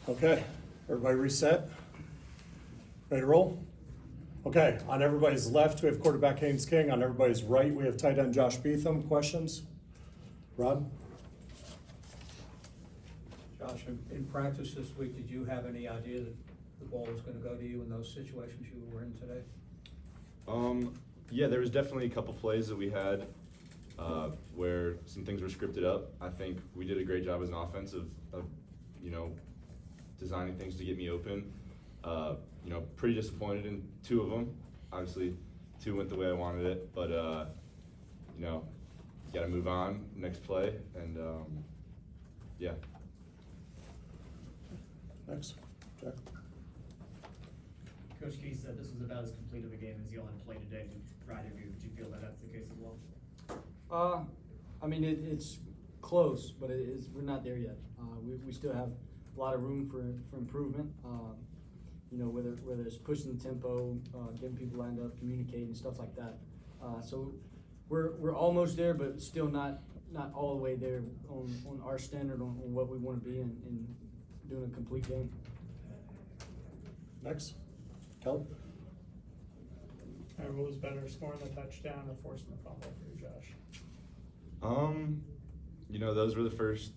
Okay, everybody reset? Ready to roll? Okay, on everybody's left, we have quarterback Haynes King. On everybody's right, we have tight end Josh Beetham. Questions? Rob? Josh, in practice this week, did you have any idea that the ball was going to go to you in those situations you were in today? Yeah, there was definitely a couple plays that we had where some things were scripted up. I think we did a great job as an offense of designing things to get me open. Pretty disappointed in two of them. Obviously, two went the way I wanted it, but you got to move on next play, and yeah. Next, Jack. Coach Key said this was about as complete of a game as you'll have played today. Did either of you, did you feel that that's the case as well? I mean, it's close, but we're not there yet. We still have a lot of room for improvement. Whether it's pushing the tempo, getting people lined up, communicating, stuff like that. So we're almost there, but still not all the way there on our standard on what we want to be in doing a complete game. Next, Kelly. What was better, scoring the touchdown or forcing the fumble for you, Josh? Those were the first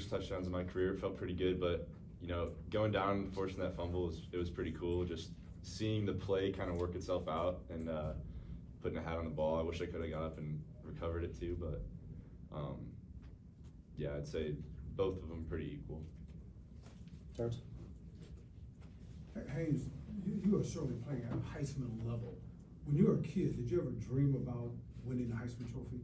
touchdowns of my career. It felt pretty good, but going down and forcing that fumble was pretty cool. Just seeing the play kind of work itself out and putting a hat on the ball. I wish I could have got up and recovered it too, but yeah, I'd say both of them pretty equal. Terrence. Haynes, you are certainly playing at a Heisman level. When you were a kid, did you ever dream about winning the Heisman Trophy?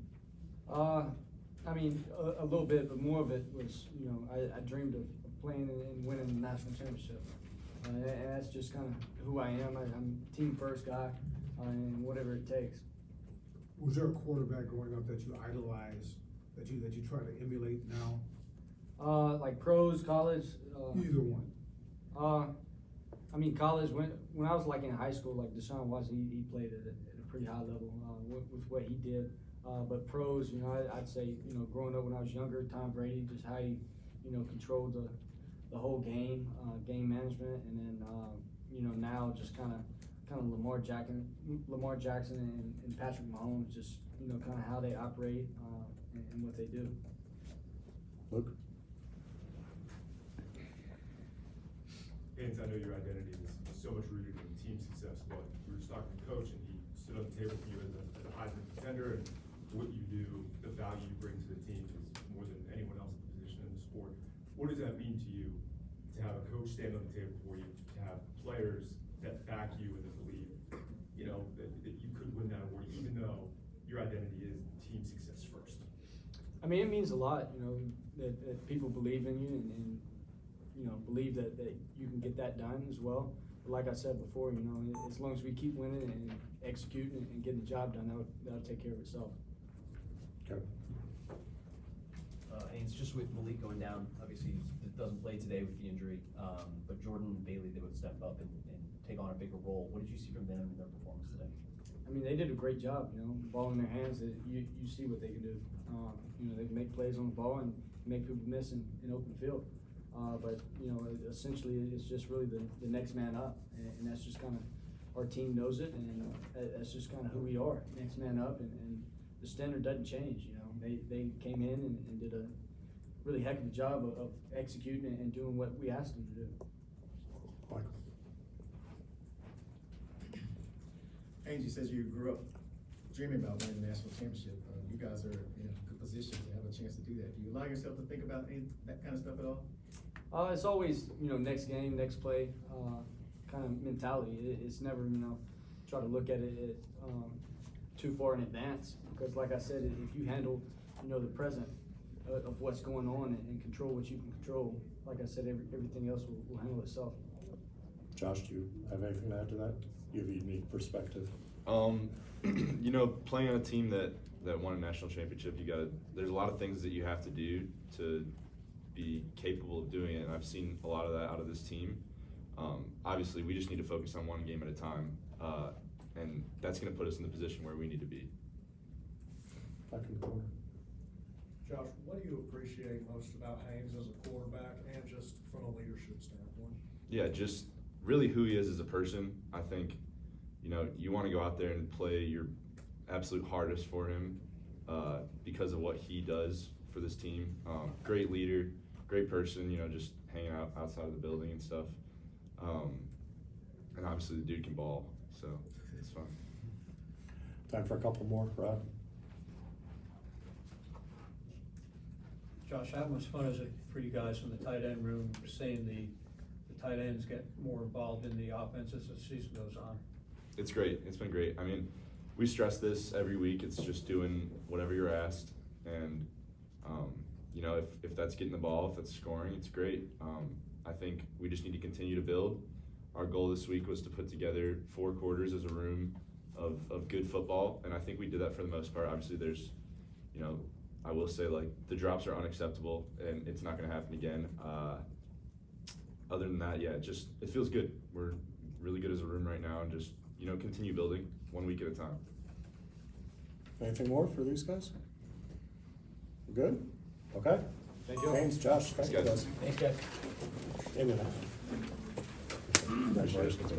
I mean, a little bit, but more of it was, I dreamed of playing and winning the national championship. And that's just kind of who I am. I'm a team first guy, and whatever it takes. Was there a quarterback growing up that you idolized, that you try to emulate now? Like pros, college. Either one. I mean, college, when I was like in high school, like Deshaun Watson, he played at a pretty high level with what he did. But pros, I'd say, growing up when I was younger, Tom Brady, just how he, controlled the whole game, game management, and then, now just kind of Lamar Jackson and Patrick Mahomes, just, kind of how they operate and what they do. Luke. Haynes, I know your identity is so much rooted in team success, but we were just talking to Coach, and he stood on the table for you as a Heisman contender, and what you do, the value you bring to the team is more than anyone else in the position in the sport. What does that mean to you to have a coach stand on the table for you, to have players that back you and that believe, that you could win that award, even though your identity is team success first? I mean, it means a lot, that people believe in you and believe that you can get that done as well. But like I said before, as long as we keep winning and executing and getting the job done, that'll take care of itself. Okay. Haynes, just with Malik going down, obviously he doesn't play today with the injury, but Jordan and Bailey, they would step up and take on a bigger role. What did you see from them in their performance today? I mean, they did a great job, the ball in their hands, you see what they can do. They can make plays on the ball and make people miss in open field. But essentially it's just really the next man up, and that's just kind of, our team knows it, and that's just kind of who we are, next man up, and the standard doesn't change. They came in and did a really heck of a job of executing and doing what we asked them to do. Michael. Angie says you grew up dreaming about winning the national championship. You guys are in a good position to have a chance to do that. Do you allow yourself to think about that kind of stuff at all? It's always, next game, next play, kind of mentality. It's never, try to look at it too far in advance. Because like I said, if you handle, the present of what's going on and control what you can control, like I said, everything else will handle itself. Josh, do you have anything to add to that? You have a unique perspective. Playing on a team that won a national championship, there's a lot of things that you have to do to be capable of doing it, and I've seen a lot of that out of this team. Obviously, we just need to focus on one game at a time, and that's going to put us in the position where we need to be. Back in the corner. Josh, what do you appreciate most about Haynes as a quarterback and just from a leadership standpoint? Yeah, just really who he is as a person. I think, you know, you want to go out there and play your absolute hardest for him because of what he does for this team. Great leader, great person, you know, just hanging out outside of the building and stuff. And obviously the dude can ball, so it's fun. Time for a couple more, Rod. Josh, how much fun is it for you guys in the tight end room, seeing the tight ends get more involved in the offense as the season goes on? It's great. It's been great. I mean, we stress this every week. It's just doing whatever you're asked. And, you know, if that's getting the ball, if that's scoring, it's great. I think we just need to continue to build. Our goal this week was to put together 4 quarters as a room of good football. And I think we did that for the most part. Obviously, there's, you know, I will say, like, the drops are unacceptable, and it's not going to happen again. Other than that, yeah, it feels good. We're really good as a room right now, and just, you know, continue building 1 week at a time. Anything more for these guys? Good? Okay. Thank you. Haynes, Josh, thank you Thanks, guys. guys. Thanks, guys. Congratulations.